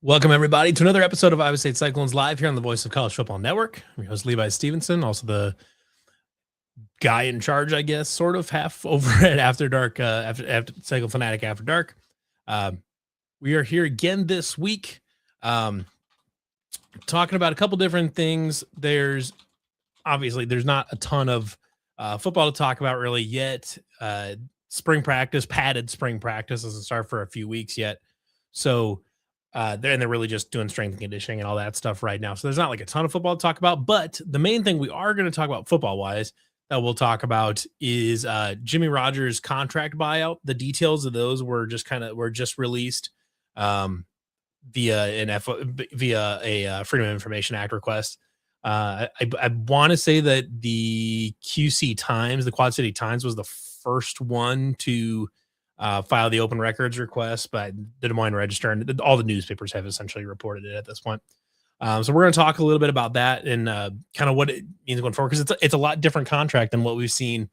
Welcome, everybody, to another episode of Iowa State Cyclones Live here on the Voice of College Football Network. I'm your host, Levi Stevenson, also the guy in charge, I guess, sort of half over at After Dark, after Cycle Fanatic After Dark. We are here again this week, talking about a couple different things. There's not a ton of football to talk about really yet. Spring practice, padded spring practice, doesn't start for a few weeks yet. So they're really just doing strength and conditioning and all that stuff right now. So there's not like a ton of football to talk about, but the main thing we are going to talk about football wise that we'll talk about is Jimmy Rogers' contract buyout. The details of those were just released via a Freedom of Information Act request. I want to say that the QC Times, the Quad City Times, was the first one to file the open records request, but the Des Moines Register and all the newspapers have essentially reported it at this point. So we're going to talk a little bit about that and kind of what it means going forward, because it's a lot different contract than what we've seen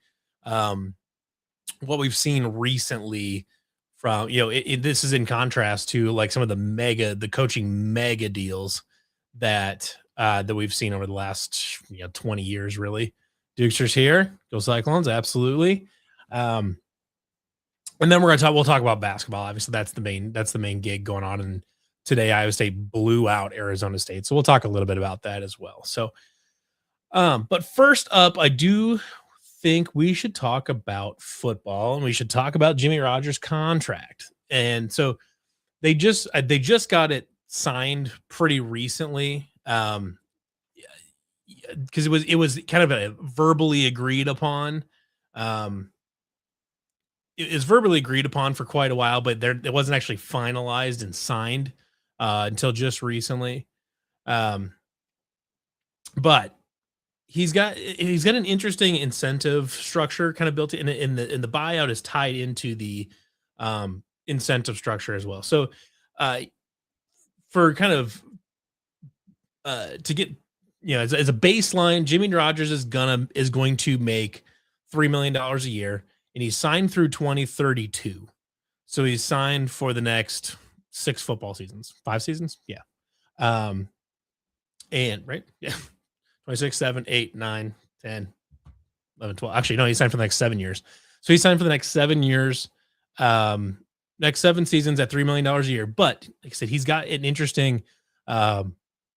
recently. From this is in contrast to like some of the coaching mega deals that we've seen over the last 20 years. Really, Dukesters here, go Cyclones, absolutely. And then we'll talk about basketball. Obviously, that's the main gig going on. And today, Iowa State blew out Arizona State. So we'll talk a little bit about that as well. So, but first up, I do think we should talk about football, and we should talk about Jimmy Rogers' contract. And so they just got it signed pretty recently. Because it was kind of a verbally agreed upon. It is verbally agreed upon for quite a while, but it wasn't actually finalized and signed until just recently. But he's got an interesting incentive structure kind of built in the buyout is tied into the incentive structure as well. So for kind of to get as a baseline, Jimmy Rogers is going to make $3 million a year. And he's signed through 2032. So he's signed for the next 5 seasons. Yeah. And right. Yeah. 26, 7, 8, 9, 10, 11, 12. Actually, no, he signed for the next 7 years. So he signed for the next 7 years, next 7 seasons at $3 million a year. But like I said, he's got an interesting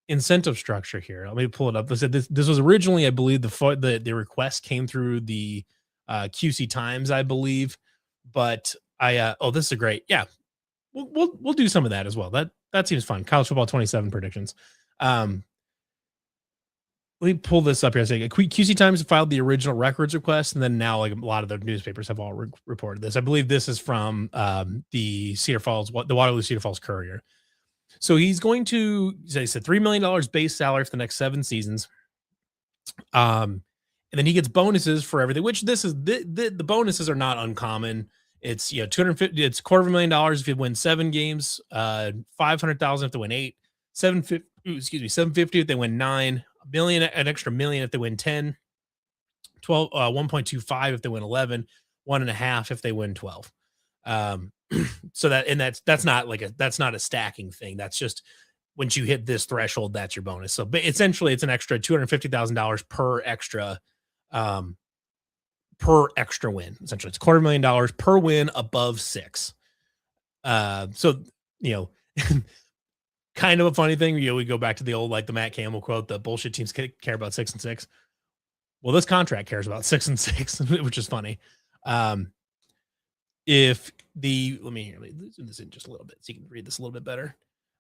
incentive structure here. Let me pull it up. This was originally, I believe, the request came through the QC Times, I believe, but this is a great, yeah, we'll do some of that as well. That seems fun. College football 27 predictions. Let me pull this up here. QC Times filed the original records request, and then now like a lot of the newspapers have all reported this. I believe this is from the Waterloo Cedar Falls Courier. So he's going to say $3 million base salary for the next 7 seasons. And then he gets bonuses for everything, which the bonuses are not uncommon. It's $250. It's $250,000 if you win 7 games, $500,000 if they win 8, $750 if they win 9, $1 million, an extra $1 million if they win 10, 12, 1.25 if they win 11, 1.5 if they win 12. So that's not a stacking thing. That's just once you hit this threshold, that's your bonus. So essentially, it's an extra $250,000 per extra win. Essentially, it's $250,000 per win above 6. So kind of a funny thing. We go back to the old the Matt Campbell quote: "The bullshit teams care about 6 and 6." Well, this contract cares about 6 and 6, which is funny. Let me zoom this in just a little bit so you can read this a little bit better.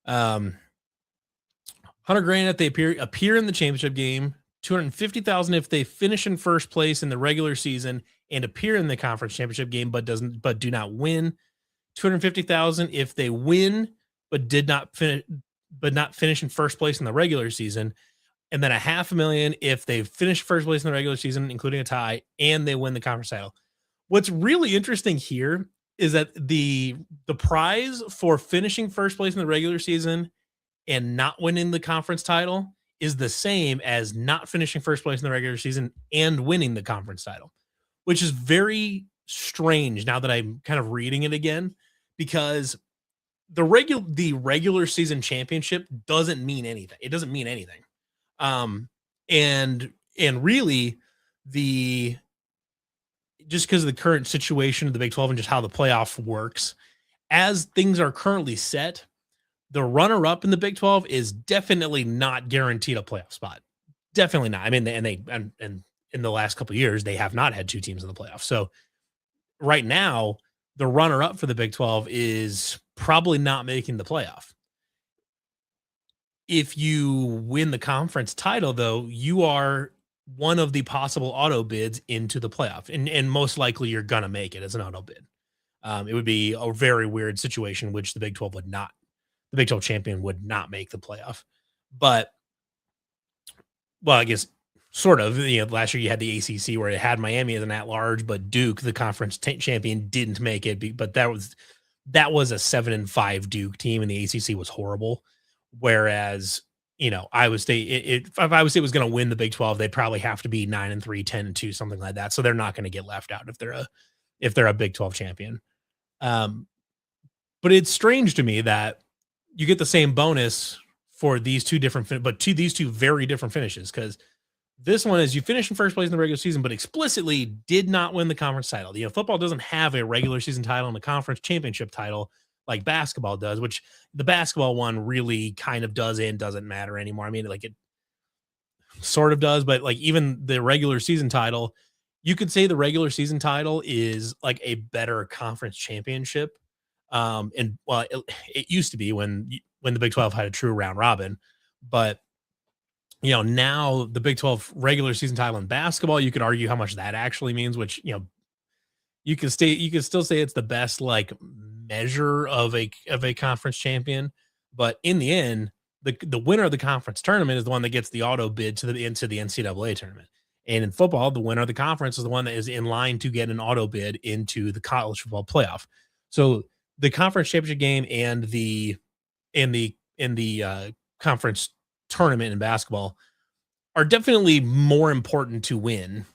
$100,000 if they appear in the championship game. $250,000 if they finish in first place in the regular season and appear in the conference championship game, but do not win. $250,000 if they win but not finish in first place in the regular season, and then $500,000 if they finish first place in the regular season, including a tie, and they win the conference title. What's really interesting here is that the prize for finishing first place in the regular season and not winning the conference title is the same as not finishing first place in the regular season and winning the conference title, which is very strange now that I'm kind of reading it again, because the regular season championship doesn't mean anything. It doesn't mean anything. Um, and really the just because of the current situation of the Big 12 and just how the playoff works, as things are currently set, the runner up in the Big 12 is definitely not guaranteed a playoff spot. Definitely not. I mean, and in the last couple of years, they have not had two teams in the playoffs. So right now, the runner up for the Big 12 is probably not making the playoff. If you win the conference title, though, you are one of the possible auto bids into the playoff, and most likely you're gonna make it as an auto bid. It would be a very weird situation, which the Big 12 would not. The Big 12 champion would not make the playoff. But well, I guess sort of. Last year you had the ACC where it had Miami as an at-large, but Duke, the conference champion, didn't make it. But that was a 7-5 Duke team, and the ACC was horrible. Whereas Iowa State, if Iowa State was going to win the Big 12, they'd probably have to be 9-3, 10-2, something like that. So they're not going to get left out if they're a Big 12 champion. Um, but it's strange to me that you get the same bonus for these two these two very different finishes, because this one is you finish in first place in the regular season, but explicitly did not win the conference title. Football doesn't have a regular season title and a conference championship title like basketball does, which the basketball one really kind of does and doesn't matter anymore. I mean, like it sort of does, but like even the regular season title, you could say the regular season title is like a better conference championship. And well, it used to be when the Big 12 had a true round robin, but now the Big 12 regular season title in basketball, you could argue how much that actually means, which, you can still say it's the best like measure of a conference champion, but in the end, the winner of the conference tournament is the one that gets the auto bid into the NCAA tournament. And in football, the winner of the conference is the one that is in line to get an auto bid into the college football playoff. So the conference championship game and the conference tournament in basketball are definitely more important to win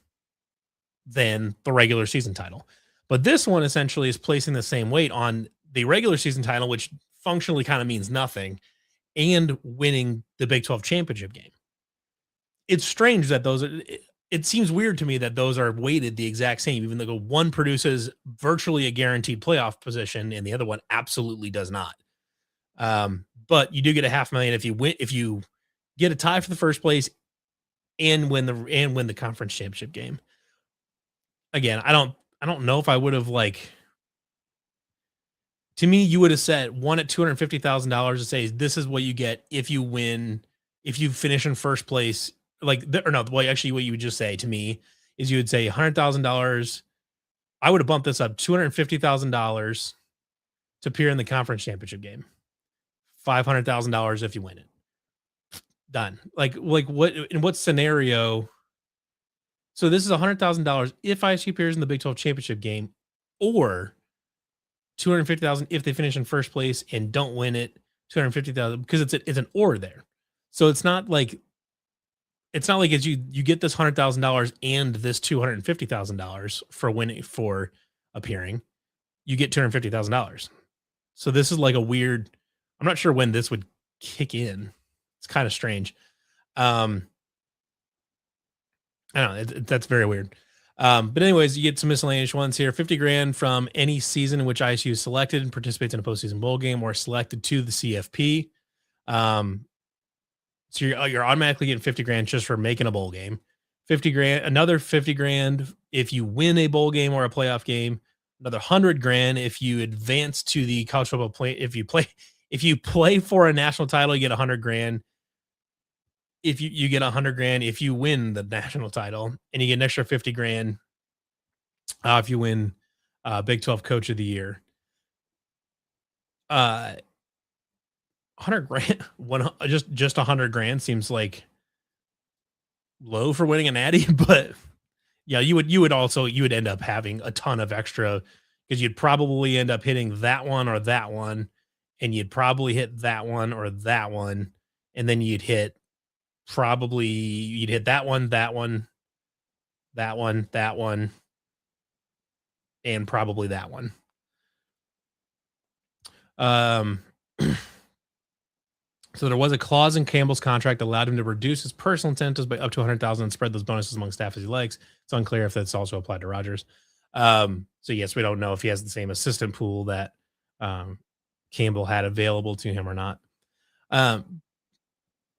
than the regular season title. But this one essentially is placing the same weight on the regular season title, which functionally kind of means nothing, and winning the Big 12 championship game. It's strange that it seems weird to me that those are weighted the exact same, even though one produces virtually a guaranteed playoff position and the other one absolutely does not. But you do get a $500,000 if you get a tie for the first place and win the conference championship game. Again, I don't know if I would have to me, you would have said one at $250,000 to say this is what you get if you finish in first place. Actually, what you would just say to me is you would say $100,000. I would have bumped this up $250,000 to appear in the conference championship game. $500,000 if you win it. Done. Like what in what scenario? So this is $100,000 if ISU appears in the Big 12 championship game, or 250,000 if they finish in first place and don't win it. 250,000 because it's an or there. So it's not like it's you get this $100,000 and this $250,000 for appearing. You get $250,000. So this is like a weird. I'm not sure when this would kick in. It's kind of strange. I don't know. That's very weird. But anyways, you get some miscellaneous ones here. 50 grand from any season in which ISU is selected and participates in a postseason bowl game or selected to the CFP. So you're automatically getting 50 grand just for making a bowl game. 50 grand, another 50 grand if you win a bowl game or a playoff game. Another 100 grand if you advance to the college football play. If you play for a national title, you get 100 grand. If you get 100 grand if you win the national title, and you get an extra 50 grand if you win Big 12 Coach of the Year. 100 grand, just 100 grand seems like low for winning a natty, but yeah, you would end up having a ton of extra, because you'd probably end up hitting that one or that one, and you'd probably hit that one or that one, and then you'd hit that one, that one, that one, that one, and probably that one. Um, so there was a clause in Campbell's contract that allowed him to reduce his personal incentives by up to 100,000 and spread those bonuses among staff as he likes. It's unclear if that's also applied to Rodgers. So yes, we don't know if he has the same assistant pool that um, Campbell had available to him or not. Um,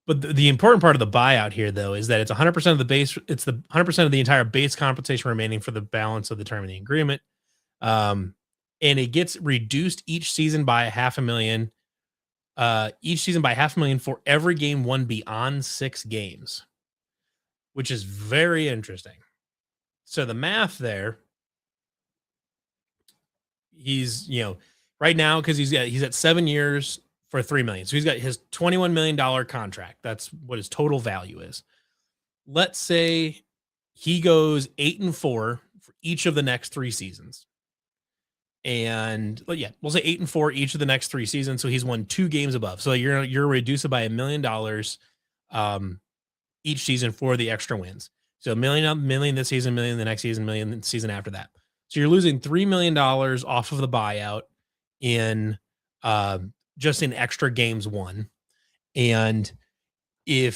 but the important part of the buyout here, though, is that it's 100% of the base. It's the 100% of the entire base compensation remaining for the balance of the term of the agreement. Um, and it gets reduced each season by half a million. Each season by half a million for every game won beyond 6 games, which is very interesting. So the math there, he's right now because he's at 7 years for 3 million. So he's got his $21 million contract. That's what his total value is. Let's say he goes 8-4 for each of the next 3 seasons. And yeah, we'll say 8-4 each of the next 3 seasons. So he's won 2 games above. So you're reduced it by $1 million each season for the extra wins. So a million this season, million the next season, million the season after that. So you're losing $3 million off of the buyout in just in extra games won. And he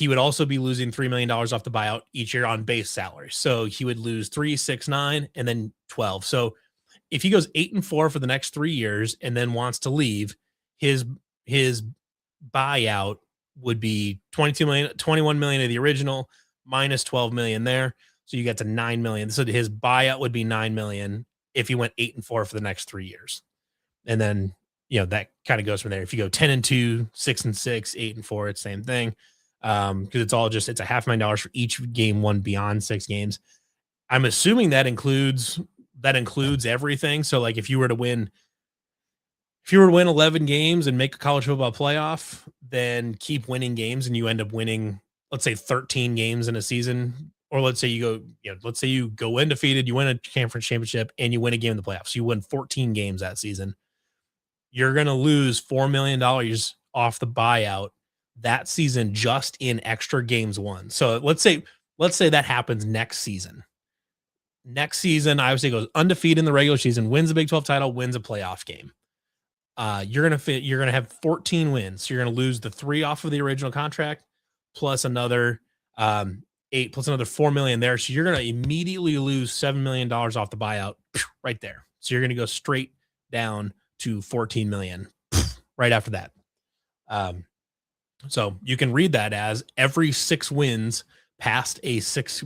would also be losing $3 million off the buyout each year on base salary. So he would lose 3, 6, 9, and then 12. So if he goes 8-4 for the next 3 years and then wants to leave, his buyout would be 22 million, 21 million of the original minus 12 million there. So you get to 9 million. So his buyout would be 9 million if he went 8-4 for the next 3 years. And then, that kind of goes from there. If you go 10-2, 6-6, 8-4, it's the same thing. Because it's a $500,000 for each game won beyond 6 games. I'm assuming that includes everything. So like if you were to win 11 games and make a college football playoff, then keep winning games and you end up winning, let's say 13 games in a season. Or let's say you go undefeated, you win a conference championship and you win a game in the playoffs. You win 14 games that season. You're going to lose $4 million off the buyout that season just in extra games won. So let's say that happens next season. Next season, Iowa State goes undefeated in the regular season, wins a Big 12 title, wins a playoff game. You're gonna have 14 wins. So you're gonna lose the 3 off of the original contract, plus another 8, plus another 4 million there. So you're gonna immediately lose $7 million off the buyout right there. So you're gonna go straight down to 14 million right after that. So you can read that as every 6 wins past a six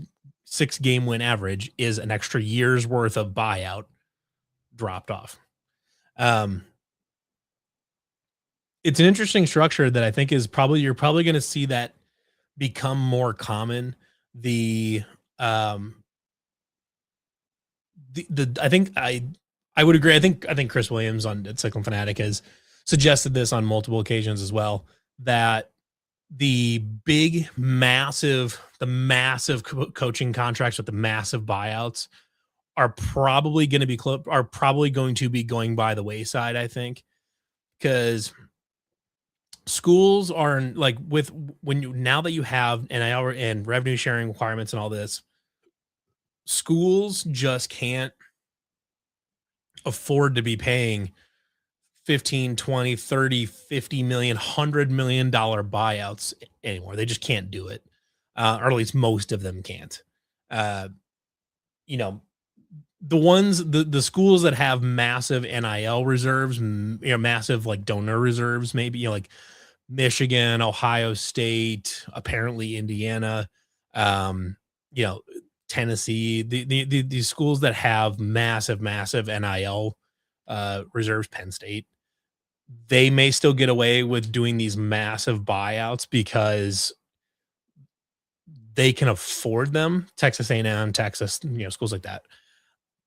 game win average is an extra year's worth of buyout dropped off. It's an interesting structure that I think you're probably going to see that become more common. I think I would agree. I think Chris Williams at Cyclone Fanatic has suggested this on multiple occasions as well, that the massive coaching contracts with the massive buyouts are probably going to be going by the wayside, I think, because schools are like now that you have NIL and revenue sharing requirements and all this, schools just can't afford to be paying 15, 20, 30, 50 million, $100 million buyouts anymore. They just can't do it. Or at least most of them can't. The schools that have massive NIL reserves, massive like donor reserves, maybe, like Michigan, Ohio State, apparently Indiana, Tennessee, these schools that have massive NIL reserves, Penn State, they may still get away with doing these massive buyouts because they can afford them. Texas A&M, Texas, schools like that.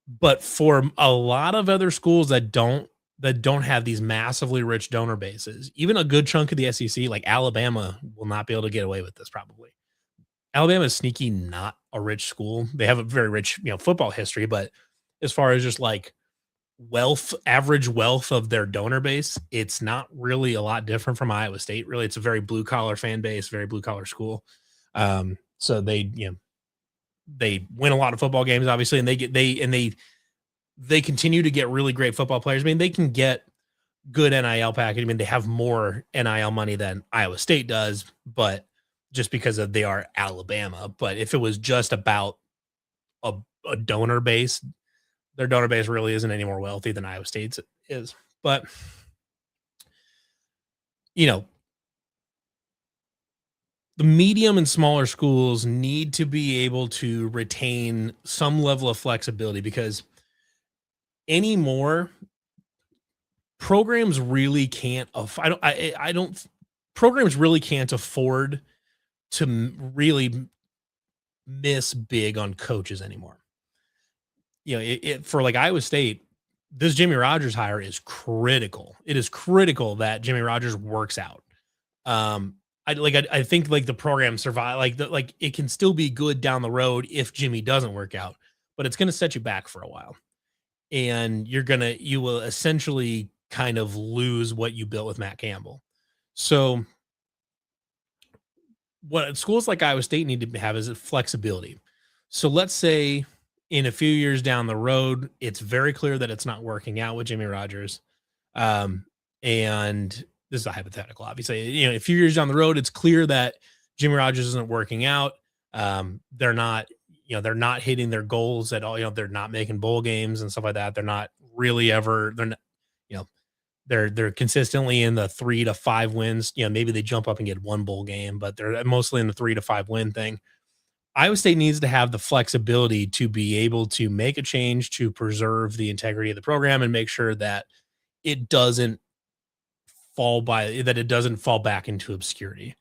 But for a lot of other schools that don't have these massively rich donor bases, even a good chunk of the SEC, like Alabama, will not be able to get away with this probably. Alabama is sneaky not a rich school. They have a very rich, football history, but as far as just like average wealth of their donor base, it's not really a lot different from Iowa State. Really, it's a very blue collar fan base, very blue collar school. So they win a lot of football games, obviously, and they continue to get really great football players. I mean, they can get good NIL package. I mean, they have more NIL money than Iowa State does, but just because of they are Alabama. But if it was just about a, a donor base, their donor base really isn't any more wealthy than Iowa State's is. But you know, the medium and smaller schools need to be able to retain some level of flexibility because anymore programs really can't I don't programs really can't afford to really miss big on coaches anymore. For like Iowa State, this Jimmy Rogers hire is critical. It is critical that Jimmy Rogers works out. I think like the program survive like it can still be good down the road if Jimmy doesn't work out, but it's going to set you back for a while, and you will essentially kind of lose what you built with Matt Campbell. So what schools like Iowa State need to have is flexibility. So let's say in a few years down the road, it's very clear that it's not working out with Jimmy Rogers. And this is a hypothetical, obviously. A few years down the road, it's clear that Jimmy Rogers isn't working out. They're not, they're not hitting their goals at all. They're not making bowl games and stuff like that. They're not really ever, they're not, you know, they're consistently in the 3 to 5 wins. Maybe they jump up and get one bowl game, but they're mostly in the 3 to 5 win thing. Iowa State needs to have the flexibility to be able to make a change to preserve the integrity of the program and make sure that it doesn't it doesn't fall back into obscurity,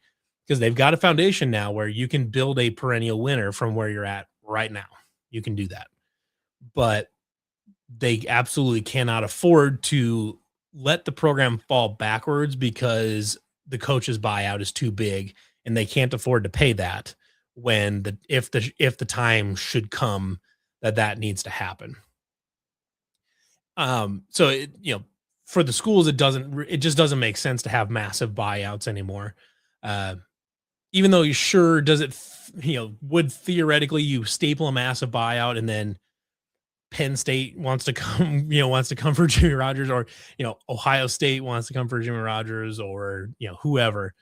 because they've got a foundation now where you can build a perennial winner from where you're at right now. You can do that, but they absolutely cannot afford to let the program fall backwards because the coach's buyout is too big and they can't afford to pay that when if the time should come that needs to happen. So for the schools, it just doesn't make sense to have massive buyouts anymore. Uh, Even though you sure does it, would theoretically you staple a massive buyout and then Penn State wants to come, wants to come for Jimmy Rogers, or Ohio State wants to come for Jimmy Rogers, or whoever,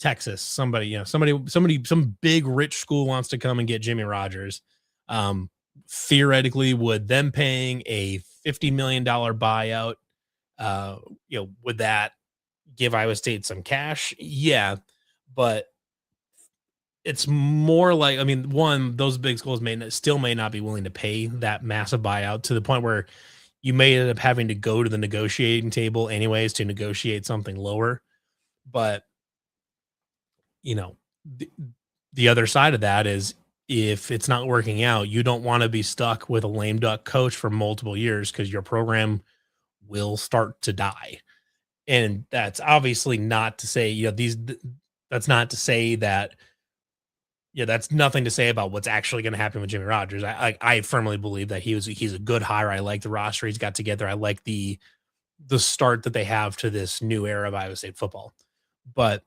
Texas, somebody, some big rich school wants to come and get Jimmy Rogers. Theoretically, would them paying a $50 million buyout, would that give Iowa State some cash? Yeah, but it's more like, I mean, one, those big schools may not be willing to pay that massive buyout to the point where you may end up having to go to the negotiating table anyways to negotiate something lower. But you know, the, the other side of that is if it's not working out, you don't want to be stuck with a lame duck coach for multiple years because your program will start to die. And that's obviously not to say, that's not to say that, that's nothing to say about what's actually going to happen with Jimmy Rogers. I firmly believe that he's a good hire. I like the roster he's got together. I like the start that they have to this new era of Iowa State football. But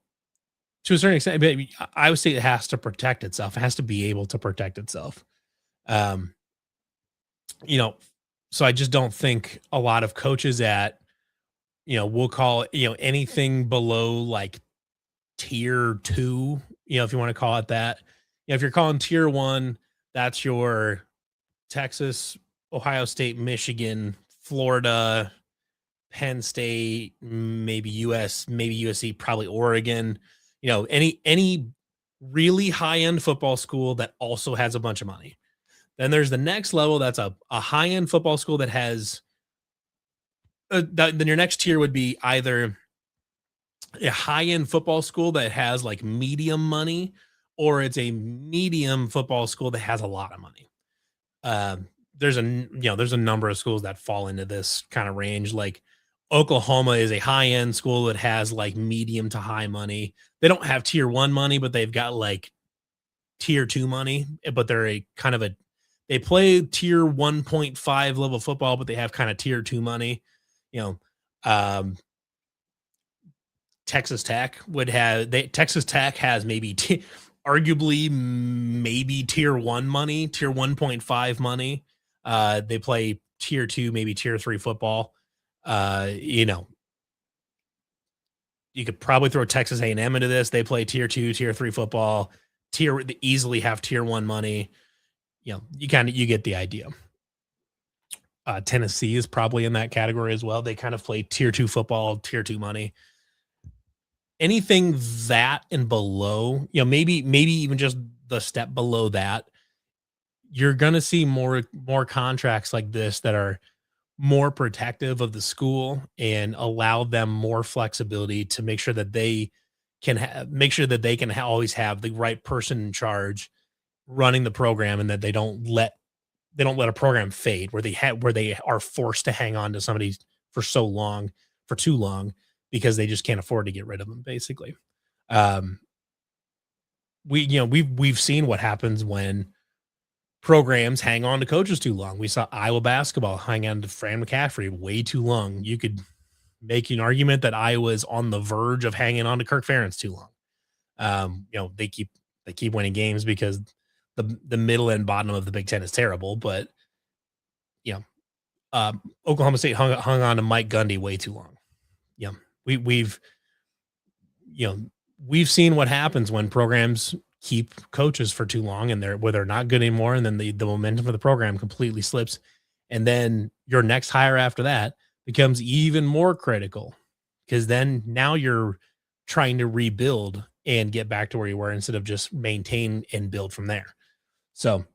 to a certain extent, Iowa State has to protect itself. It has to be able to protect itself. Um, you know, so I just don't think a lot of coaches at, we'll call it, anything below like tier two, if you want to call it that. If you're calling tier one, that's your Texas, Ohio State, Michigan, Florida, Penn State, maybe maybe USC, probably Oregon, any really high end football school that also has a bunch of money. Then there's the next level. That's a high end football school that has, then your next tier would be either a high end football school that has like medium money, or it's a medium football school that has a lot of money. There's a number of schools that fall into this kind of range. Like Oklahoma is a high end school that has like medium to high money. They don't have tier one money, but they've got like tier two money, but they're a kind of they play tier 1.5 level football, but they have kind of tier two money. You know, um, Texas Tech Texas Tech has arguably maybe tier one money, tier 1.5 money. They play tier two, maybe tier three football. You know, You could probably throw Texas A&M into this. They play tier 2, tier 3 football, they easily have tier 1 money. You get the idea. Tennessee is probably in that category as well. They kind of play tier 2 football, tier 2 money. Anything that and below, maybe even just the step below that, you're gonna see more contracts like this that are more protective of the school and allow them more flexibility to make sure that they can always have the right person in charge running the program, and that they don't let a program fade where they are forced to hang on to somebody for for too long, because they just can't afford to get rid of them, basically. Um, we've seen what happens when programs hang on to coaches too long. We saw Iowa basketball hang on to Fran McCaffrey way too long. You could make an argument that Iowa is on the verge of hanging on to Kirk Ferentz too long. They keep winning games because the middle and bottom of the Big Ten is terrible, but you know, Oklahoma State hung on to Mike Gundy way too long. Yeah, we've you know we've seen what happens when programs keep coaches for too long, and they're not good anymore, and then the momentum of the program completely slips, and then your next hire after that becomes even more critical, because then now you're trying to rebuild and get back to where you were instead of just maintain and build from there. So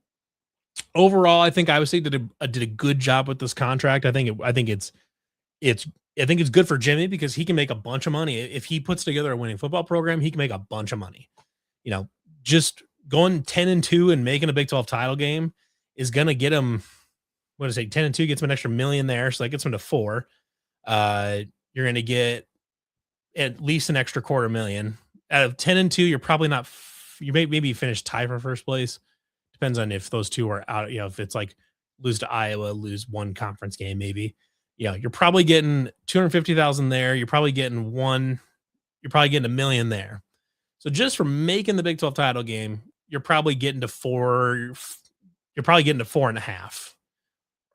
overall, I think Iowa State did a good job with this contract. It's I think it's good for Jimmy because he can make a bunch of money if he puts together a winning football program. He can make a bunch of money. You know, just going 10-2 and making a Big 12 title game is going to get him. What did I say? 10-2 gets him an extra million there, so that gets him to 4. You're going to get at least an extra quarter million out of 10-2. You're probably not. You maybe finish tie for first place. Depends on if those two are out. If it's like lose to Iowa, lose one conference game, maybe. You're probably getting 250,000 there. You're probably getting a million there. So just from making the Big 12 title game, you're probably getting to 4. You're probably getting to 4.5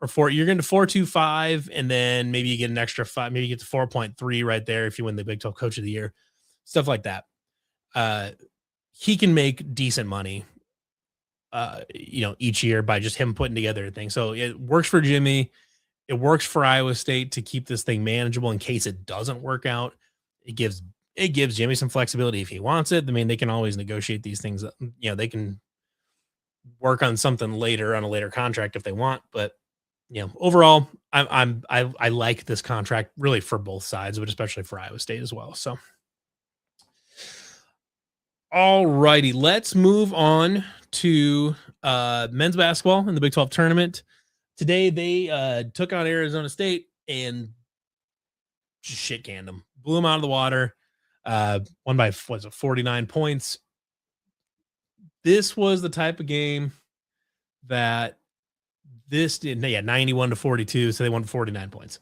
or 4. You're getting to 4.25, and then maybe you get an extra 5. Maybe you get to 4.3 right there if you win the Big 12 Coach of the Year, stuff like that. He can make decent money, each year by just him putting together a thing. So it works for Jimmy. It works for Iowa State to keep this thing manageable in case it doesn't work out. It gives Jimmy some flexibility if he wants it. I mean, they can always negotiate these things. They can work on something later on a later contract if they want. But overall, I like this contract really for both sides, but especially for Iowa State as well. So, all righty, let's move on to men's basketball in the Big 12 tournament. Today, they took on Arizona State and just shit canned them, blew them out of the water. Won by 49 points. This was the type of game that this did. Yeah, 91-42, so they won 49 points.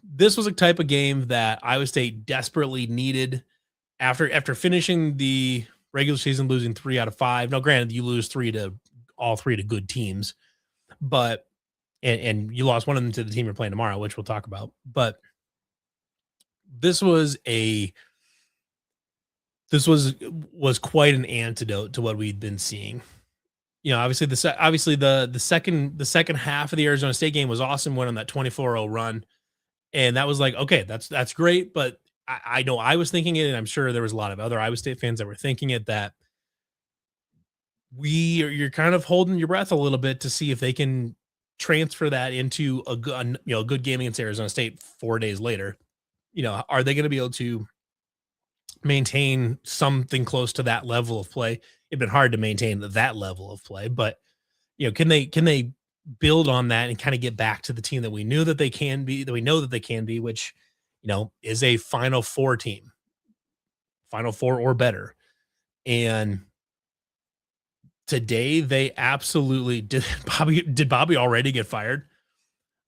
This was a type of game that Iowa State desperately needed after finishing the regular season, losing 3 out of 5. Now, granted, you lose all three to good teams, but and you lost one of them to the team you're playing tomorrow, which we'll talk about. But this was quite an antidote to what we'd been seeing. Obviously the second half of the Arizona State game was awesome. Went on that 24-0 run, and that was like, okay, that's great. But I know I was thinking it, and I'm sure there was a lot of other Iowa State fans that were thinking it, that you're kind of holding your breath a little bit to see if they can transfer that into a good game against Arizona State 4 days later. Are they going to be able to maintain something close to that level of play? It'd been hard to maintain that level of play, but can they build on that and kind of get back to the team that we know that they can be, which is a Final Four team, Final Four or better. And today they absolutely did. Bobby already get fired?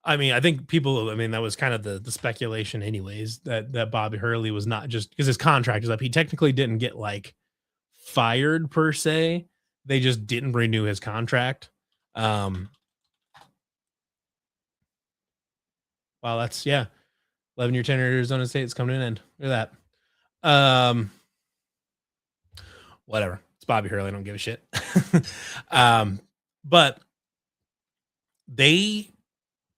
I mean, I think that was kind of the speculation anyways, that Bobby Hurley was not, just because his contract is up. He technically didn't get fired per se. They just didn't renew his contract. Well, that's 11-year tenure at Arizona State is coming to an end. Look at that. Um, whatever. It's Bobby Hurley. I don't give a shit. um, but they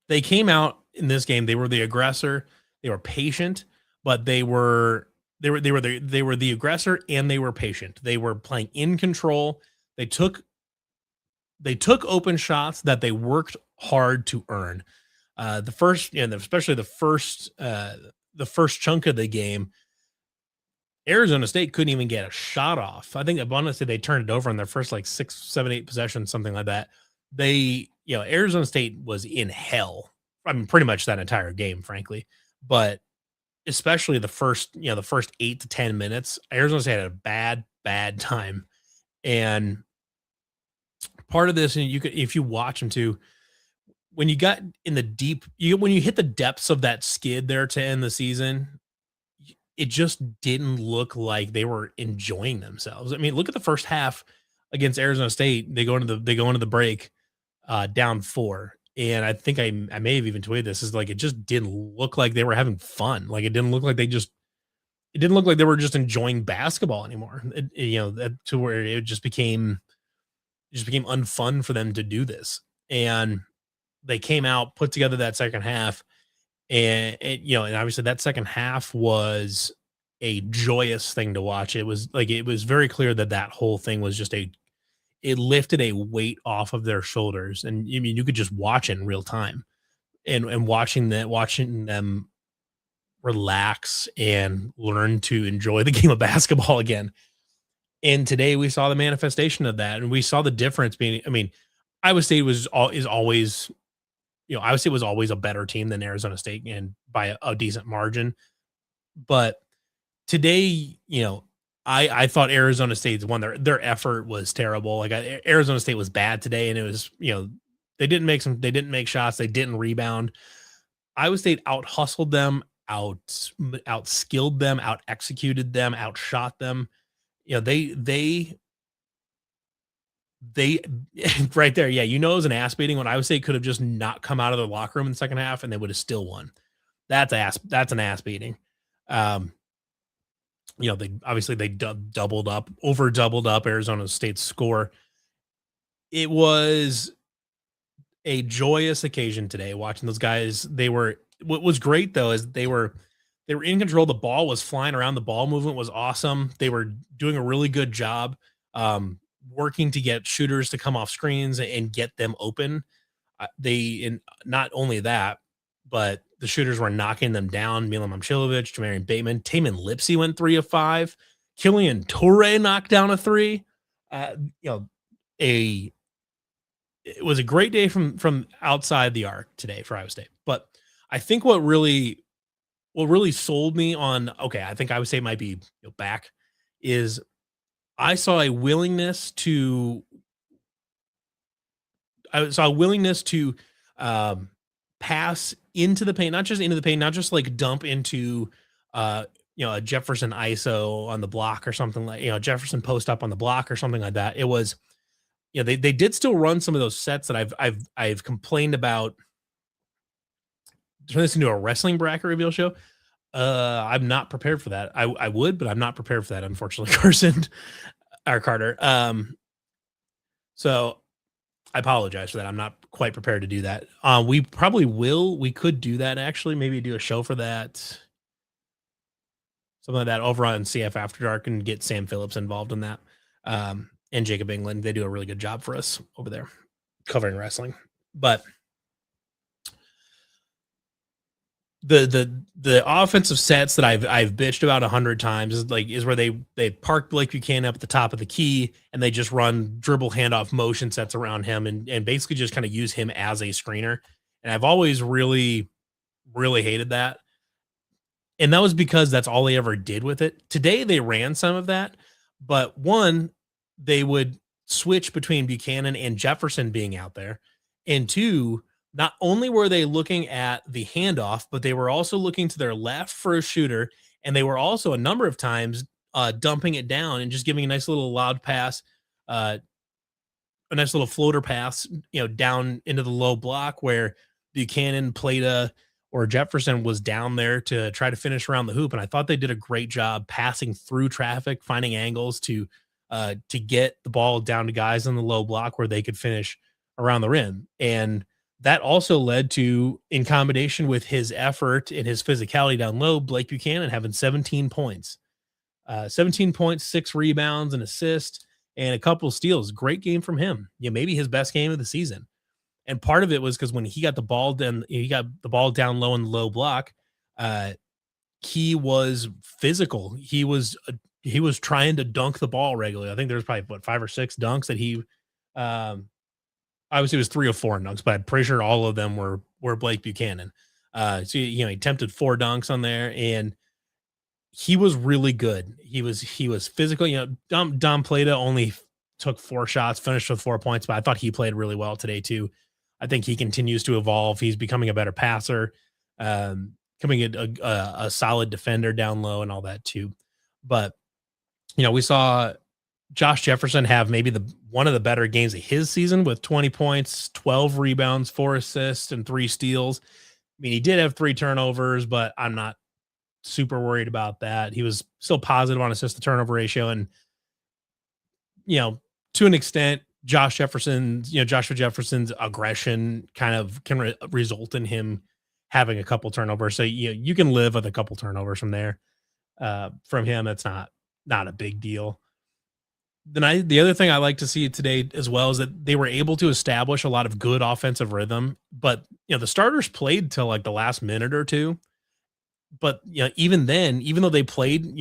they came out in this game. They were the aggressor. They were patient, but they were the aggressor and they were patient. They were playing in control. They took they took open shots that they worked hard to earn. The first, and especially the first chunk of the game, Arizona State couldn't even get a shot off. I think I want to say they turned it over in their first like 6, 7, 8 possessions, something like that. Arizona State was in hell. I mean, pretty much that entire game, frankly. But especially the first 8 to 10 minutes, Arizona State had a bad time. And part of this, and you could, if you watch them too, when you got in the deep, when you hit the depths of that skid there to end the season, it just didn't look like they were enjoying themselves. I mean, look at the first half against Arizona State. They go into the break down 4. And I think I may have even tweeted this, is like it just didn't look like they were having fun. Like it didn't look like they were just enjoying basketball anymore. That to where it just became unfun for them to do this. And they came out, put together that second half, and obviously that second half was a joyous thing to watch. It was very clear that that whole thing was just it lifted a weight off of their shoulders, and I mean you could just watch it in real time, and watching them relax and learn to enjoy the game of basketball again. And today we saw the manifestation of that, and we saw the difference being. I mean, Iowa State is always Iowa State was always a better team than Arizona State, and by a decent margin. But today, I thought Arizona State's one. Their effort was terrible. Like Arizona State was bad today, and it was they didn't make shots, they didn't rebound. Iowa State out hustled them, out skilled them, out executed them, outshot them. They right there, yeah, it was an ass beating when Iowa State could have just not come out of the locker room in the second half and they would have still won. That's an ass beating. Um, they obviously they doubled up Arizona State's score. It was a joyous occasion today watching those guys. What was great though is they were in control. The ball was flying around. The ball movement was awesome. They were doing a really good job working to get shooters to come off screens and get them open. And not only that, but the shooters were knocking them down. Milan Momcilovic, Jamarian Bateman, Taman Lipsey went 3 of 5. Killian Toure knocked down a 3. Uh, you know, a It was a great day from outside the arc today for Iowa State. But I think what really sold me on, okay, I think Iowa State might be back, is I saw a willingness to um, pass into the paint, not just into the paint, not just like dump into a Jefferson ISO on the block or something, like Jefferson post up on the block or something like that. It was they did still run some of those sets that I've complained about. Turn this into a wrestling bracket reveal show. I'm not prepared for that. I would, but I'm not prepared for that, unfortunately, Carson or Carter. So I apologize for that. I'm not quite prepared to do that. We probably will. We could do that actually. Maybe do a show for that. Something like that over on CF After Dark, and get Sam Phillips involved in that. And Jacob England. They do a really good job for us over there covering wrestling. But the offensive sets that I've bitched about 100 times is where they park Blake Buchanan up at the top of the key and they just run dribble handoff motion sets around him and basically just kind of use him as a screener. And I've always really, really hated that. And that was because that's all they ever did with it. Today they ran some of that, but one, they would switch between Buchanan and Jefferson being out there. And two, not only were they looking at the handoff, but they were also looking to their left for a shooter. And they were also a number of times dumping it down and just giving a nice little loud pass, a nice little floater pass, down into the low block where Buchanan played or Jefferson was down there to try to finish around the hoop. And I thought they did a great job passing through traffic, finding angles to get the ball down to guys in the low block where they could finish around the rim. And that also led to, in combination with his effort and his physicality down low, Blake Buchanan having 17 points, 17 points, 6 rebounds, an assist, and a couple steals. Great game from him. Yeah, maybe his best game of the season. And part of it was because when he got the ball down low in the low block. Uh, he was physical. He was trying to dunk the ball regularly. I think there's probably what 5 or 6 dunks that he um obviously it was 3 or 4 dunks, but I'm pretty sure all of them were Blake Buchanan. So he attempted 4 dunks on there, and he was really good. He was physical. Dom Plata only took 4 shots, finished with 4 points, but I thought he played really well today too. I think he continues to evolve. He's becoming a better passer, becoming a solid defender down low and all that too. But we saw Josh Jefferson have maybe the one of the better games of his season with 20 points, 12 rebounds, 4 assists, and 3 steals. I mean, he did have 3 turnovers, but I'm not super worried about that. He was still positive on assist to turnover ratio. And, to an extent, Joshua Jefferson's aggression kind of can result in him having a couple turnovers. So, you can live with a couple turnovers from there. From him, that's not a big deal. The other thing I like to see today as well is that they were able to establish a lot of good offensive rhythm, but the starters played till like the last minute or two. But even then, even though they played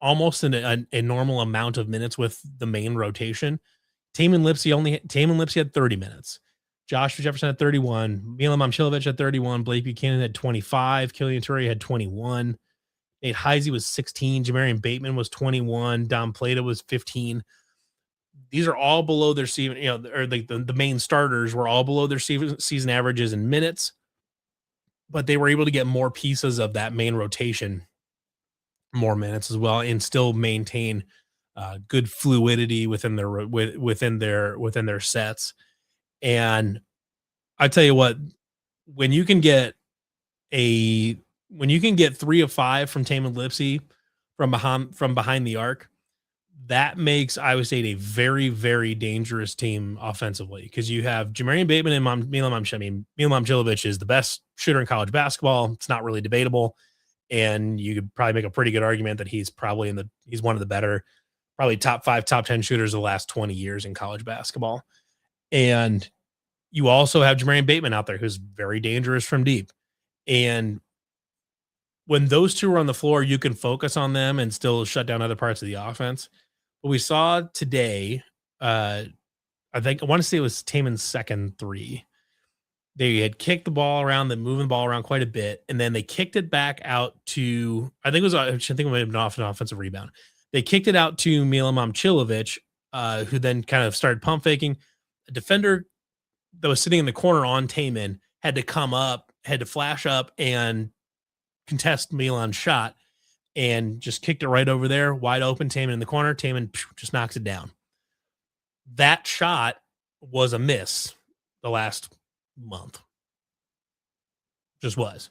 almost a normal amount of minutes with the main rotation, Tamin Lipsy had 30 minutes. Josh Jefferson had 31, Milan Momcilovic had 31, Blake Buchanan had 25, Killian Toure had 21. Nate Heisey was 16. Jamarian Bateman was 21. Dom Plata was 15. These are all below their season, or the main starters were all below their season averages in minutes, but they were able to get more pieces of that main rotation, more minutes as well, and still maintain good fluidity within their sets. And I tell you what, when you can get a when you can get 3 of 5 from Tamin Lipsy from behind the arc, that makes Iowa State a very, very dangerous team offensively, because you have Jamarian Bateman and Milan Momcilovic is the best shooter in college basketball. It's not really debatable, and you could probably make a pretty good argument that he's one of the better, probably top 5, top 10 shooters of the last 20 years in college basketball. And you also have Jamarian Bateman out there who's very dangerous from deep. And when those two are on the floor, you can focus on them and still shut down other parts of the offense. What we saw today, I want to say it was Taman's second 3. They had kicked the ball around, then moving the ball around quite a bit, and then they kicked it back out to, I think it might have been off an offensive rebound. They kicked it out to Milan Momcilovic, who then kind of started pump faking. A defender that was sitting in the corner on Taman had to flash up and contest Milan's shot, and just kicked it right over there, wide open. Taman in the corner. Taman just knocks it down. That shot was a miss the last month. Just was.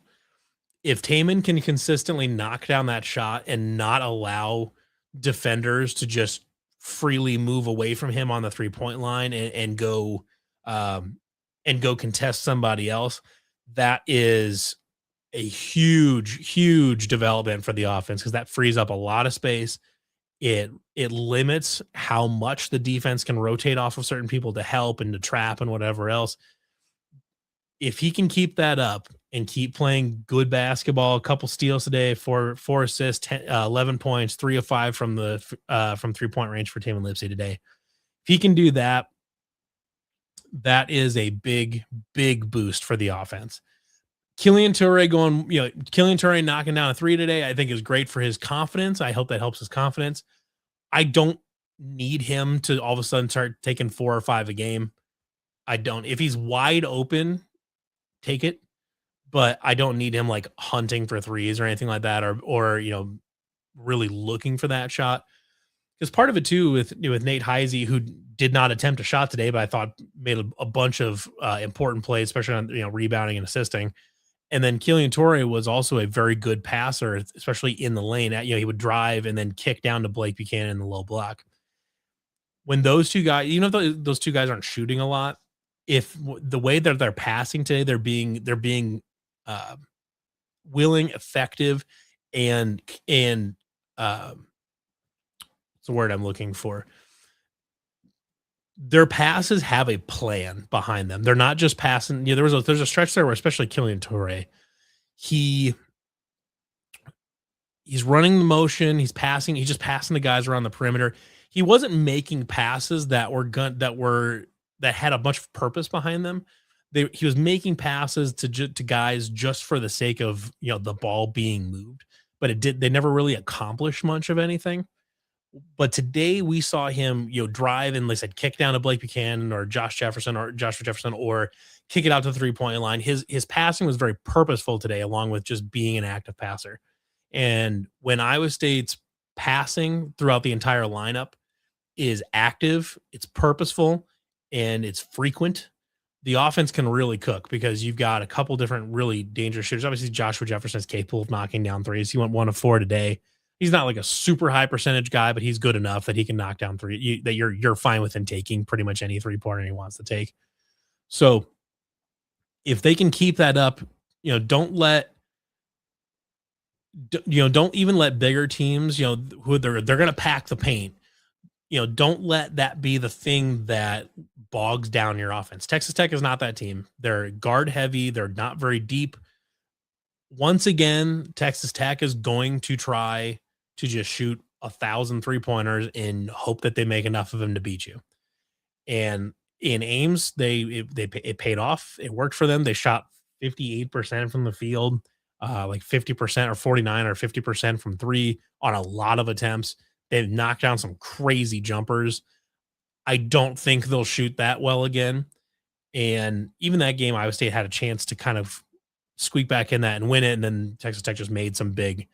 If Taman can consistently knock down that shot and not allow defenders to just freely move away from him on the 3-point line and go contest somebody else, that is a huge, huge development for the offense, because that frees up a lot of space. It limits how much the defense can rotate off of certain people to help and to trap and whatever else. If he can keep that up and keep playing good basketball, a couple steals today, four assists, 11 points, 3 of 5 from 3-point range for Tamin Lipsy today. If he can do that, that is a big, big boost for the offense. Killian Toure knocking down a 3 today, I think is great for his confidence. I hope that helps his confidence. I don't need him to all of a sudden start taking 4 or 5 a game. I don't. If he's wide open, take it. But I don't need him like hunting for threes or anything like that, or really looking for that shot. Because part of it too with Nate Heisey, who did not attempt a shot today, but I thought made a bunch of important plays, especially on rebounding and assisting. And then Killian Torrey was also a very good passer, especially in the lane. He would drive and then kick down to Blake Buchanan in the low block. When those two guys, those two guys aren't shooting a lot, if the way that they're passing today, they're being uh, willing, effective, and it's the word I'm looking for. Their passes have a plan behind them. They're not just passing. There's a stretch there where especially Killian Toure, he he's running the motion, he's just passing the guys around the perimeter. He wasn't making passes that had a bunch of purpose behind them. He was making passes to guys just for the sake of the ball being moved, but they never really accomplished much of anything. But today we saw him, drive and, like I said, kick down to Blake Buchanan or Joshua Jefferson, or kick it out to the 3-point line. His passing was very purposeful today, along with just being an active passer. And when Iowa State's passing throughout the entire lineup is active, it's purposeful, and it's frequent, the offense can really cook because you've got a couple different really dangerous shooters. Obviously, Joshua Jefferson is capable of knocking down threes. He went 1 of 4 today. He's not like a super high percentage guy, but he's good enough that he can knock down three. That you're fine with him taking pretty much any 3-pointer he wants to take. So if they can keep that up, don't even let bigger teams, who they're going to pack the paint. Don't let that be the thing that bogs down your offense. Texas Tech is not that team. They're guard heavy. They're not very deep. Once again, Texas Tech is going to try to just shoot 1,000 3-pointers and hope that they make enough of them to beat you. And in Ames, it paid off. It worked for them. They shot 58% from the field, like 50% or 49 or 50% from three on a lot of attempts. They've knocked down some crazy jumpers. I don't think they'll shoot that well again. And even that game, Iowa State had a chance to kind of squeak back in that and win it. And then Texas Tech just made some big,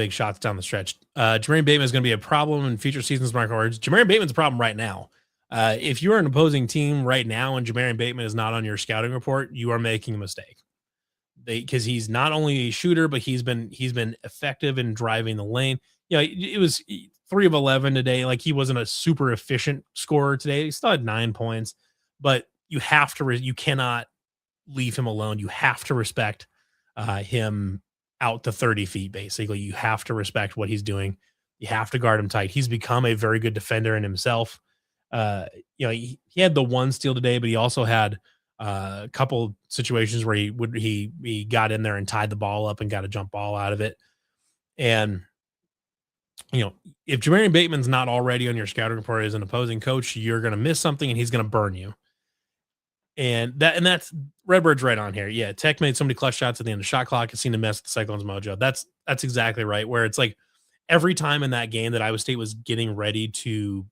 shots down the stretch. Jermaine Bateman is going to be a problem in future seasons. Mark words. Jermaine Bateman's a problem right now. If you're an opposing team right now and Jermaine Bateman is not on your scouting report, you are making a mistake. Because he's not only a shooter, but he's been effective in driving the lane. It was 3 of 11 today. Like, he wasn't a super efficient scorer today. He still had 9 points, but you cannot leave him alone. You have to respect him out to 30 feet. Basically, you have to respect what he's doing. You have to guard him tight. He's become a very good defender in himself. He had the 1 steal today, but he also had a couple situations where he got in there and tied the ball up and got a jump ball out of it. And if Jermaine Bateman's not already on your scouting report as an opposing coach, you're going to miss something and he's going to burn you. And that's Redbird's right on here. Yeah, Tech made so many clutch shots at the end of the shot clock. It's seen to mess with the Cyclones' mojo. That's exactly right. Where it's like every time in that game that Iowa State was getting ready to,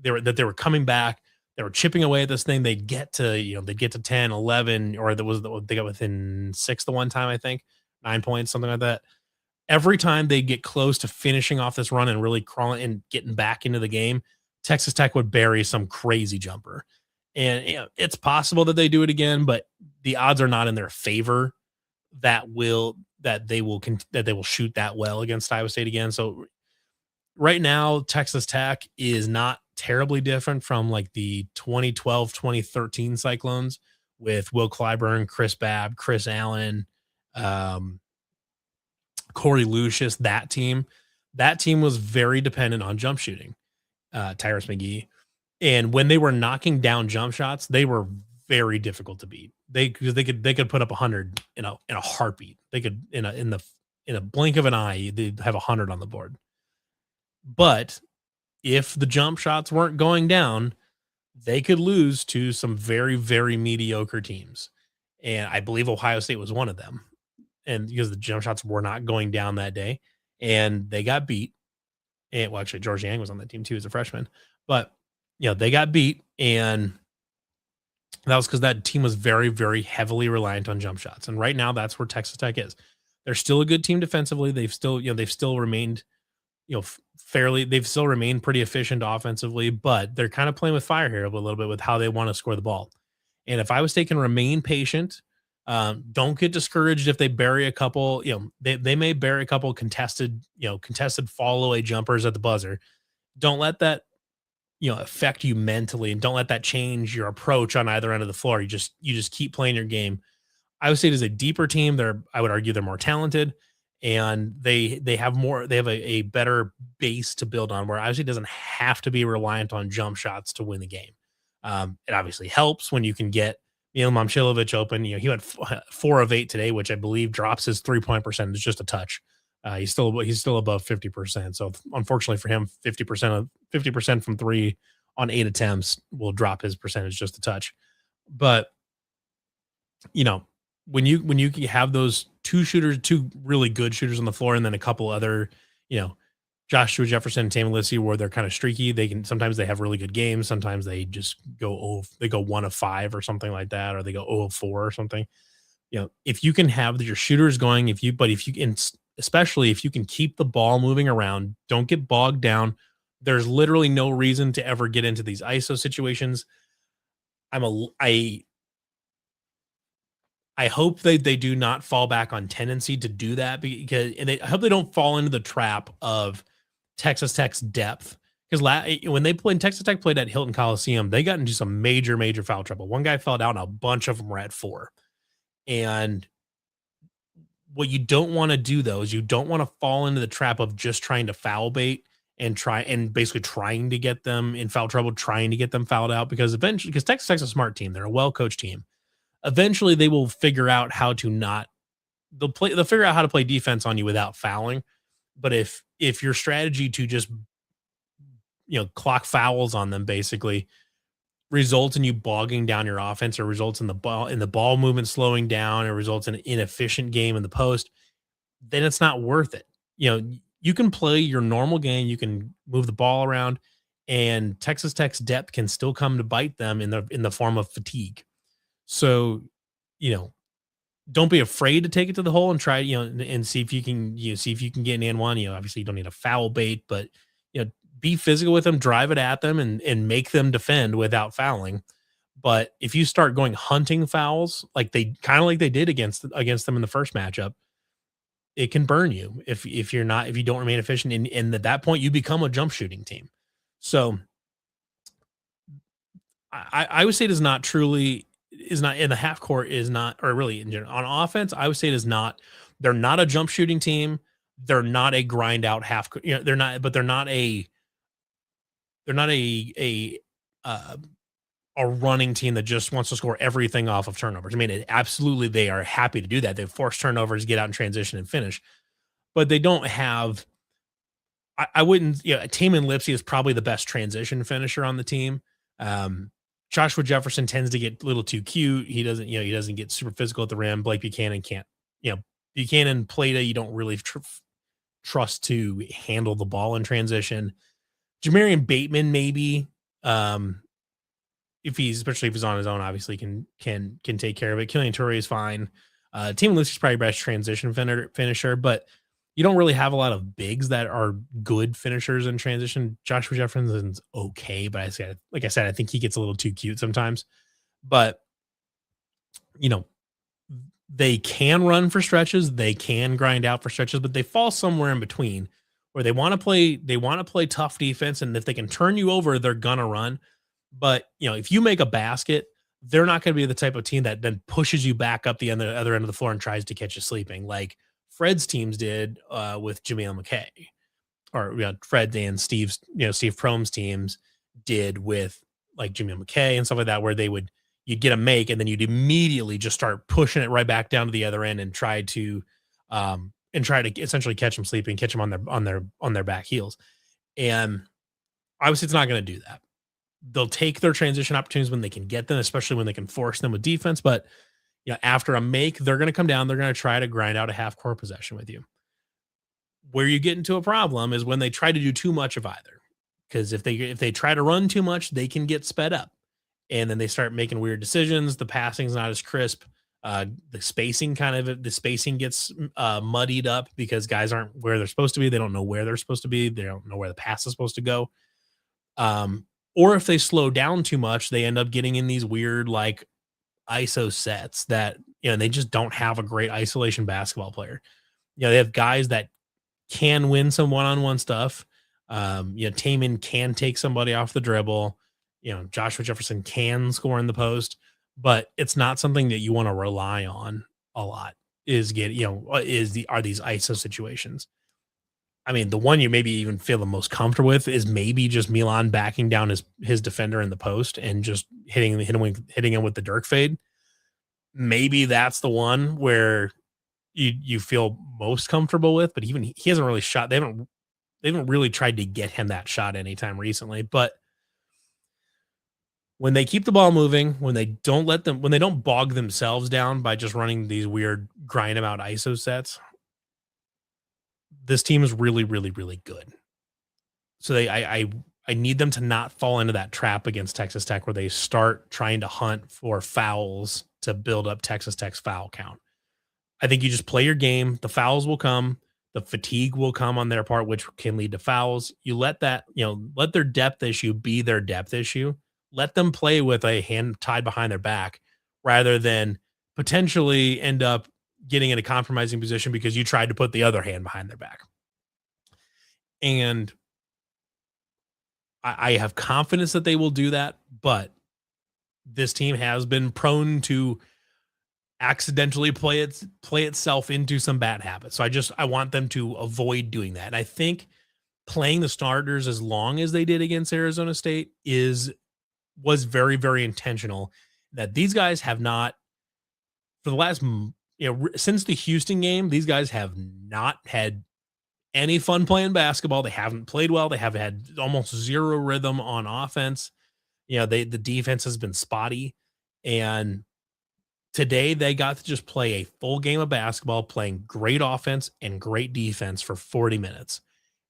they were coming back, they were chipping away at this thing. They'd get to 10, 11, or they got within 6 the one time, I think, 9 points, something like that. Every time they get close to finishing off this run and really crawling and getting back into the game, Texas Tech would bury some crazy jumper. And it's possible that they do it again, but the odds are not in their favor that they will shoot that well against Iowa State again. So right now, Texas Tech is not terribly different from like the 2012, 2013 Cyclones with Will Clyburn, Chris Babb, Chris Allen, Corey Lucius. That team was very dependent on jump shooting. Tyrus McGee. And when they were knocking down jump shots, they were very difficult to beat. They could put up 100 in a heartbeat. They could in a blink of an eye, they'd have 100 on the board. But if the jump shots weren't going down, they could lose to some very, very mediocre teams. And I believe Ohio State was one of them. And because the jump shots were not going down that day, and they got beat. And well, actually, George Yang was on that team too as a freshman. But they got beat, and that was because that team was very, very heavily reliant on jump shots. And right now, that's where Texas Tech is. They're still a good team defensively. They've still remained, they've still remained pretty efficient offensively, but they're kind of playing with fire here a little bit with how they want to score the ball. And if I was taking remain patient, don't get discouraged if they bury a couple, they may bury a couple contested fall away jumpers at the buzzer. Don't let that, affect you mentally, and don't let that change your approach on either end of the floor. You just keep playing your game. I would say it is a deeper team. I would argue they're more talented, and they have a better base to build on, where obviously doesn't have to be reliant on jump shots to win the game. It obviously helps when you can get Momcilovic open. He went 4 of 8 today, which I believe drops his 3-point percentage just a touch. He's still above 50%. So unfortunately for him, 50% from three on 8 attempts will drop his percentage just a touch. But you know, when you have those two really good shooters on the floor, and then a couple other, you know, Joshua Jefferson and Tamin Lissy, where they're kind of streaky. Sometimes they have really good games. Sometimes they just go 1 of 5 or something like that, or they go 0 of 4 or something. If you can have your shooters going, if you can, especially if you can keep the ball moving around, don't get bogged down. There's literally no reason to ever get into these ISO situations. I I hope they do not fall back on tendency to do that, because I hope they don't fall into the trap of Texas Tech's depth. Because when Texas Tech played at Hilton Coliseum, they got into some major foul trouble. One guy fell down, a bunch of them were at 4. And what you don't want to do, though, is you don't want to fall into the trap of just trying to foul bait and basically trying to get them in foul trouble, trying to get them fouled out, because Texas Tech's a smart team. They're a well-coached team. Eventually they will figure out how to not they'll figure out how to play defense on you without fouling. But if your strategy to just clock fouls on them basically results in you bogging down your offense, or results in the ball movement slowing down, or results in an inefficient game in the post, then it's not worth it. You can play your normal game, you can move the ball around, and Texas Tech's depth can still come to bite them in the form of fatigue. So, you know, don't be afraid to take it to the hole and try, and see if you can, see if you can get an and one. Obviously you don't need a foul bait, but be physical with them, drive it at them, and make them defend without fouling. But if you start going hunting fouls, like they did against them in the first matchup, it can burn you if you don't remain efficient. And at that point you become a jump shooting team. So I would say it is not truly is not in the half court, is not, or really in general on offense. I would say it is not. They're not a jump shooting team. They're not a grind out half. They're not, but they're not uh, a running team that just wants to score everything off of turnovers. I mean, absolutely, they are happy to do that. They force turnovers, get out in transition, and finish. But they don't have. I wouldn't. Tamin Lipsy is probably the best transition finisher on the team. Joshua Jefferson tends to get a little too cute. He doesn't get super physical at the rim. Blake Buchanan can't. Buchanan, Plata, you don't really trust to handle the ball in transition. Jamarian Bateman, maybe, especially if he's on his own, obviously can take care of it. Killian Torrey is fine. Tamin Lipsy is probably best transition finisher, but you don't really have a lot of bigs that are good finishers in transition. Joshua Jefferson's okay, but like I said, I think he gets a little too cute sometimes. But they can run for stretches, they can grind out for stretches, but they fall somewhere in between, where they want to play tough defense, and if they can turn you over, they're gonna run. But if you make a basket, they're not going to be the type of team that then pushes you back up the other end of the floor and tries to catch you sleeping, like Fred's teams did with Jameel McKay, or Fred and Steve Prohm's teams did with like Jameel McKay and stuff like that, where you'd get a make, and then you'd immediately just start pushing it right back down to the other end and try to essentially catch them sleeping, catch them on their back heels. And obviously it's not going to do that. They'll take their transition opportunities when they can get them, especially when they can force them with defense. But after a make, they're going to come down. They're going to try to grind out a half court possession with you. Where you get into a problem is when they try to do too much of either. Because if they try to run too much, they can get sped up, and then they start making weird decisions. The passing's not as crisp. The spacing gets muddied up because guys aren't where they're supposed to be. They don't know where they're supposed to be. They don't know where the pass is supposed to go. Or if they slow down too much, they end up getting in these weird, like, ISO sets that, they just don't have a great isolation basketball player. They have guys that can win some one-on-one stuff. Taman can take somebody off the dribble. Joshua Jefferson can score in the post, but it's not something that you want to rely on a lot. Are these ISO situations? I mean, the one you maybe even feel the most comfortable with is maybe just Milan backing down his defender in the post and just hitting him with the Dirk fade. Maybe that's the one where you feel most comfortable with, but even he hasn't really shot. They haven't really tried to get him that shot anytime recently. But when they keep the ball moving, when they don't bog themselves down by just running these weird grind them out ISO sets, this team is really, really, really good. So I need them to not fall into that trap against Texas Tech where they start trying to hunt for fouls to build up Texas Tech's foul count. I think you just play your game. The fouls will come. The fatigue will come on their part, which can lead to fouls. You let let their depth issue be their depth issue. Let them play with a hand tied behind their back rather than potentially end up getting in a compromising position because you tried to put the other hand behind their back. And I have confidence that they will do that, but this team has been prone to accidentally play itself into some bad habits. So I want them to avoid doing that. And I think playing the starters as long as they did against Arizona State was very, very intentional. That these guys have not, for the last since the Houston game, these guys have not had any fun playing basketball. They haven't played well. They have had almost zero rhythm on offense. The defense has been spotty, and today they got to just play a full game of basketball, playing great offense and great defense for 40 minutes.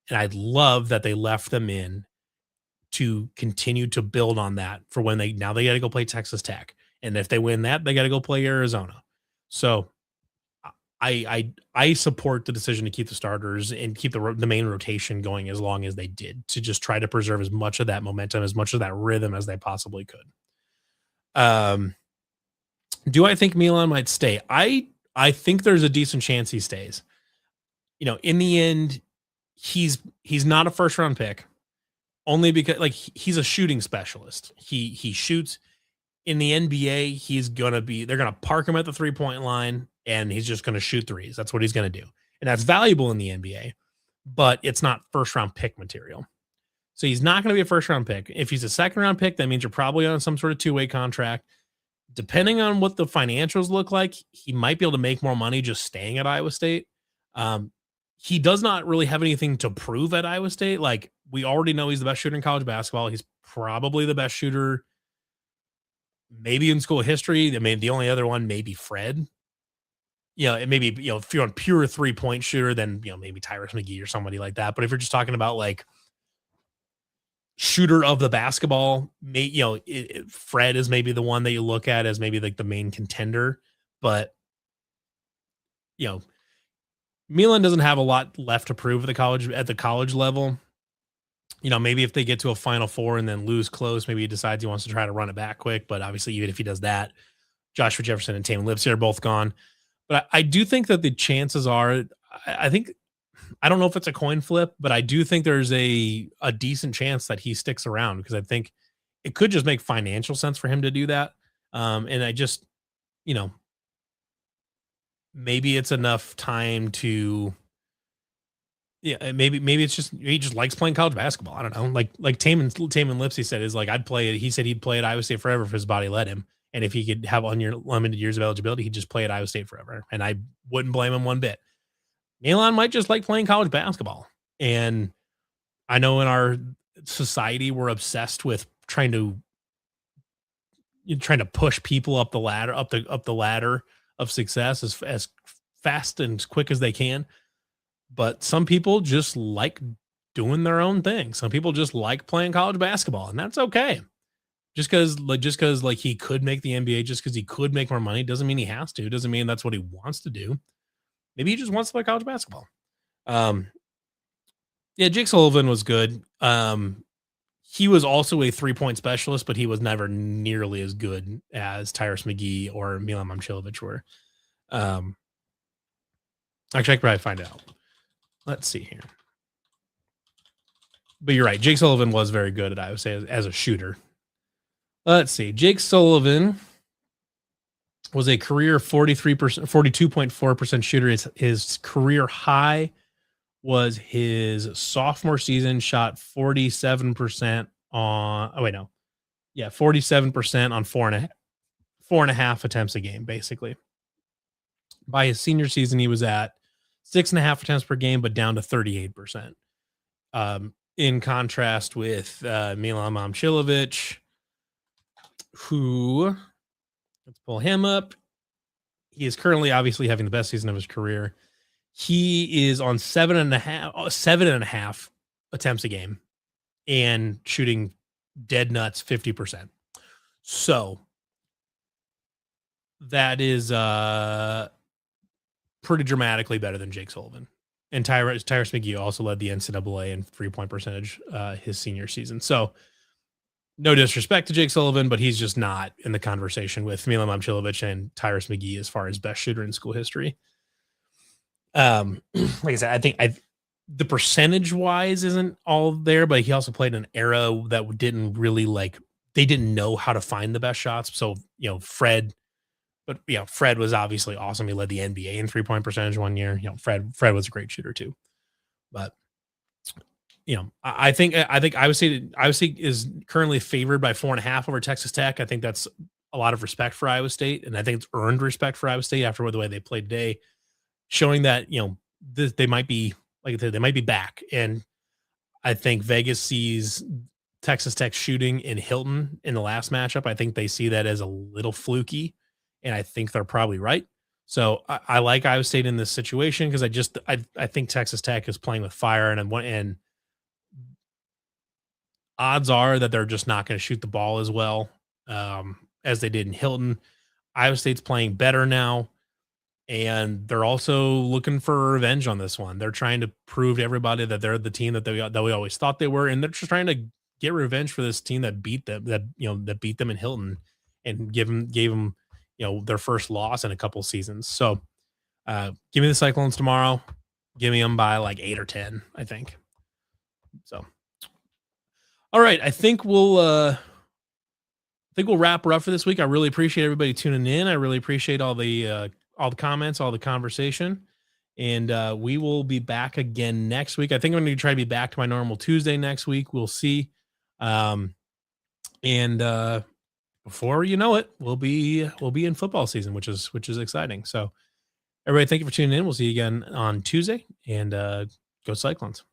And I love that they left them in to continue to build on that for when they got to go play Texas Tech. And if they win that, they got to go play Arizona. So I support the decision to keep the starters and keep the main rotation going as long as they did, to just try to preserve as much of that momentum, as much of that rhythm as they possibly could. Do I think Milan might stay? I think there's a decent chance he stays. In the end, he's not a first round pick, only because he's a shooting specialist. He shoots. In the NBA, they're gonna park him at the 3-point line and he's just gonna shoot threes. That's what he's gonna do. And that's valuable in the NBA, but it's not first round pick material. So he's not gonna be a first round pick. If he's a second round pick, that means you're probably on some sort of two-way contract. Depending on what the financials look like, he might be able to make more money just staying at Iowa State. He does not really have anything to prove at Iowa State. Like, we already know he's the best shooter in college basketball. He's probably the best shooter maybe in school history. I mean, the only other one, maybe Fred. And maybe, if you're on pure 3-point shooter, then, maybe Tyrus McGee or somebody like that. But if you're just talking about shooter of the basketball, Fred is maybe the one that you look at as maybe the main contender. But, Milan doesn't have a lot left to prove at the college level. Maybe if they get to a Final Four and then lose close, maybe he decides he wants to try to run it back quick. But obviously, even if he does that, Joshua Jefferson and Taman Lipsey are both gone. But I do think that the chances are, I don't know if it's a coin flip, but I do think there's a decent chance that he sticks around, because I think it could just make financial sense for him to do that. And I just, maybe it's enough time to, maybe it's just he just likes playing college basketball. I don't know. Like Taman Lipsey said, is I'd play it. He said he'd play at Iowa State forever if his body let him. And if he could have unlimited years of eligibility, he'd just play at Iowa State forever. And I wouldn't blame him one bit. Milan might just like playing college basketball. And I know in our society, we're obsessed with trying to push people up the ladder of success as fast and as quick as they can. But some people just like doing their own thing. Some people just like playing college basketball, and that's okay. Just because he could make the NBA, just because he could make more money, doesn't mean he has to. Doesn't mean that's what he wants to do. Maybe he just wants to play college basketball. Jake Sullivan was good. he was also a 3-point specialist, but he was never nearly as good as Tyrus McGee or Milan Momcilovic were. Actually, I could probably find out. Let's see here. But you're right. Jake Sullivan was very good at Iowa State as a shooter. Let's see. Jake Sullivan was a career 43%, 42.4% shooter. His career high was his sophomore season, shot 47% on, 47% on four and a half attempts a game, basically. By his senior season, he was at 6.5 attempts per game, but down to 38%. In contrast with Milan Momcilovic, who, let's pull him up. He is currently obviously having the best season of his career. He is on 7.5 attempts a game and shooting dead nuts 50%. So that is pretty dramatically better than Jake Sullivan. And Tyrus McGee also led the NCAA in 3-point percentage his senior season. So no disrespect to Jake Sullivan, but he's just not in the conversation with Milan Momcilovic and Tyrus McGee as far as best shooter in school history. Like I said, I think the percentage wise isn't all there, but he also played an era that didn't really they didn't know how to find the best shots. So, Fred was obviously awesome. He led the NBA in 3-point percentage one year. Fred was a great shooter too. But I think Iowa State is currently favored by 4.5 over Texas Tech. I think that's a lot of respect for Iowa State, and I think it's earned respect for Iowa State after the way they played today, showing that they might be, like I said, they might be back. And I think Vegas sees Texas Tech shooting in Hilton in the last matchup. I think they see that as a little fluky, and I think they're probably right. So I like Iowa State in this situation because I think Texas Tech is playing with fire, and odds are that they're just not going to shoot the ball as well as they did in Hilton. Iowa State's playing better now, and they're also looking for revenge on this one. They're trying to prove to everybody that they're the team that we always thought they were, and they're just trying to get revenge for this team that beat them, that beat them in Hilton and gave them their first loss in a couple seasons. So give me the Cyclones tomorrow. Give me them by like 8 or 10, I think. So all right, I think we'll wrap her up for this week. I really appreciate everybody tuning in. I really appreciate all the comments, all the conversation, and we will be back again next week. I think I'm going to try to be back to my normal Tuesday next week. We'll see, and before you know it, we'll be in football season, which is exciting. So, everybody, thank you for tuning in. We'll see you again on Tuesday, and go Cyclones.